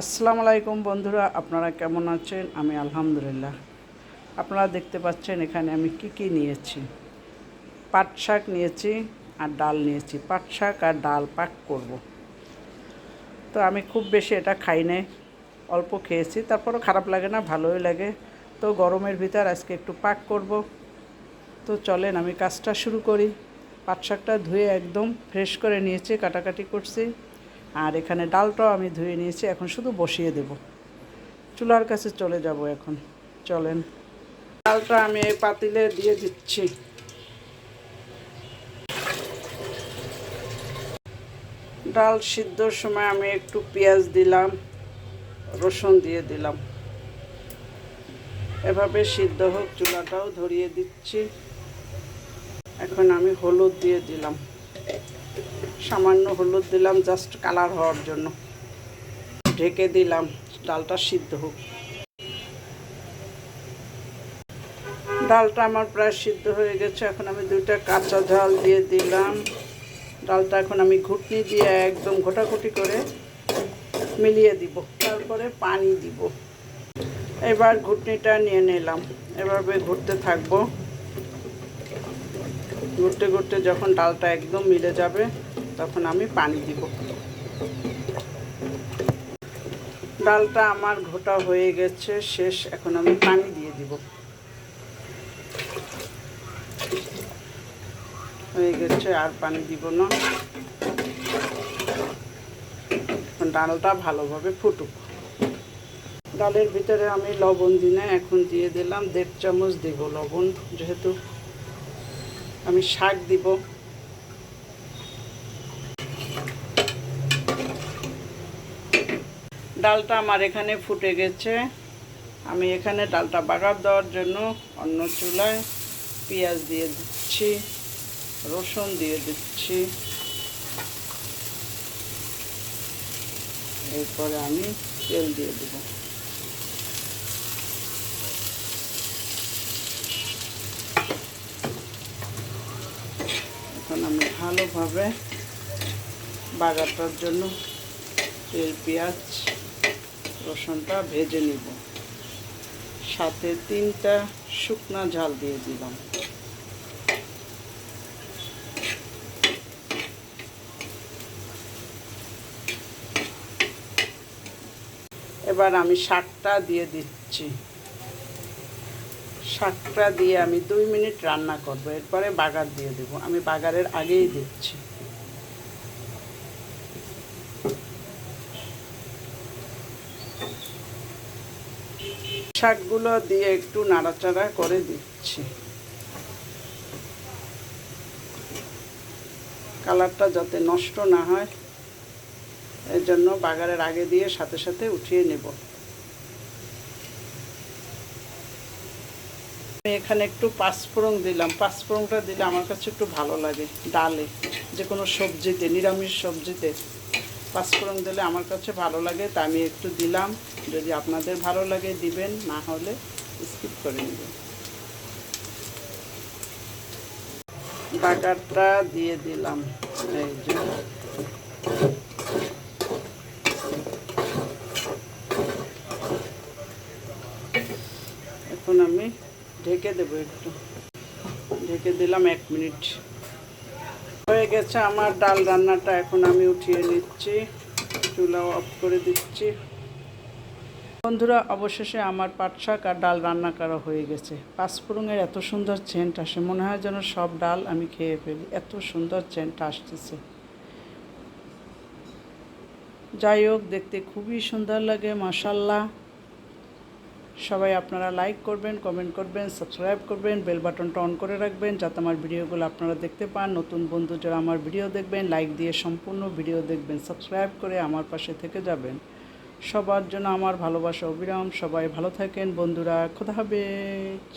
আসসালামু আলাইকুম বন্ধুরা, আপনারা কেমন আছেন? আমি আলহামদুলিল্লাহ। আপনারা দেখতে পাচ্ছেন এখানে আমি কি নিয়েছি। পাট শাক নিয়েছি আর ডাল নিয়েছি। পাট শাক আর ডাল পাক করব। তো আমি খুব বেশি এটা খাই নাই, অল্প খেয়েছি, তারপরও খারাপ লাগে না, ভালোই লাগে। তো গরমের ভিতর আজকে একটু পাক করব। তো চলেন আমি কাজটা শুরু করি। পাট শাকটা ধুয়ে একদম ফ্রেশ করে নিয়েছি, কাটাকাটি করছি। আর এখানে ডালটাও আমি ধুয়ে নিয়েছি, এখন শুধু বসিয়ে দেব। চুলার কাছে চলে যাব এখন। চলেন, ডালটা আমি এই পাতিলে দিয়ে দিচ্ছি। ডাল সিদ্ধর সময় আমি একটু পেঁয়াজ দিলাম, রসুন দিয়ে দিলাম। এভাবে সিদ্ধ হোক, চুলাটাও ধরিয়ে দিচ্ছি। এখন আমি হলুদ দিয়ে দিলাম, সামান্য হলুদ দিলাম জাস্ট কালার হওয়ার জন্য। ঢেকে দিলাম, ডালটা সিদ্ধ হোক। ডালটা আমার প্রায় সিদ্ধ হয়ে গেছে। এখন আমি 2টা কাঁচা ঝাল দিয়ে দিলাম। ডালটা এখন আমি ঘুটনি দিয়ে একদম ঘোটাঘুটি করে মিলিয়ে দিব, তারপরে পানি দিব। এবার ঘুটনিটা নিয়ে নিলাম, এভাবে ঘুরতে থাকবো। ঘুরতে ঘুরতে যখন ডালটা একদম মিলে যাবে তখন আমি পানি দিব। ডালটা আমার ঘোটা হয়ে গেছে, শেষ। এখন আমি পানি দিয়ে দিব। হয়ে গেছে, আর পানি দিব না। ডালটা ভালোভাবে ফুটুক। ডালের ভিতরে আমি লবণ দিই না, এখন দিয়ে দিলাম 1.5 চামচ দিব লবণ, যেহেতু আমি শাক দিব। ডালটা আমার এখানে ফুটে গেছে। আমি এখানে ডালটা বাগার দেওয়ার জন্য অন্য চুলায় পেঁয়াজ দিয়ে দিচ্ছি, রসুন দিয়ে দিচ্ছি। এরপরে আমি তেল দিয়ে দেব। এখন আমি ভালোভাবে বাগারটার জন্য তেল, পেঁয়াজ, রসুনটা ভেজে নিব। সাথে 3টা শুকনা ঝাল দিয়ে দিলাম। এবার আমি শাকটা দিয়ে দিচ্ছি। শাকটা দিয়ে আমি 2 মিনিট রান্না করব, এরপরে বাগার দিয়ে দেব। আমি বাগারের আগেই দিচ্ছি। শাকগুলো দিয়ে একটু নাড়াচাড়া করে দিচ্ছি, কালারটা যাতে নষ্ট না হয়, এর জন্য বাগারের আগে দিয়ে সাথে সাথে উঠিয়ে নেব। আমি এখানে একটু পাঁচফোড়ন দিলাম। পাঁচফোড়নটা দিলে আমার কাছে একটু ভালো লাগে। ডালে, যে কোনো সবজিতে, নিরামিষ সবজিতে পাঁচফোড়ন দিলে আমার কাছে ভালো লাগে, তা আমি একটু দিলাম। যদি আপনাদের ভালো লাগে দিবেন, না হলে স্কিপ করে নেবেন। বাগারটা দিয়ে দিলাম। এই যে এখন আমি ঢেকে দেবো, একটু ঢেকে দিলাম 1 মিনিট। হয়ে গেছে আমার ডাল রান্নাটা। এখন আমি উঠিয়ে নিচ্ছি, চুলা অফ করে দিচ্ছি। বন্ধুরা, অবশেষে আমার পাট শাক আর ডাল রান্না করা হয়ে গেছে। পাঁচফোড়নের এত সুন্দর সেন্ট আসে, মনে হয় যেন সব ডাল আমি খেয়ে ফেলি, এত সুন্দর সেন্ট আসতেছে। যাই হোক, দেখতে খুবই সুন্দর লাগে, মাশাআল্লাহ। সবাই আপনারা লাইক করবেন, কমেন্ট করবেন, সাবস্ক্রাইব করবেন, বেল বাটনটা অন করে রাখবেন যাতে আমার ভিডিওগুলো আপনারা দেখতে পান। নতুন বন্ধু যারা আমার ভিডিও দেখবেন, লাইক দিয়ে সম্পূর্ণ ভিডিও দেখবেন, সাবস্ক্রাইব করে আমার পাশে থেকে যাবেন। সবার জন্য আমার ভালোবাসা অবিরাম। সবাই ভালো থাকেন বন্ধুরা, খোদা হাফেজ।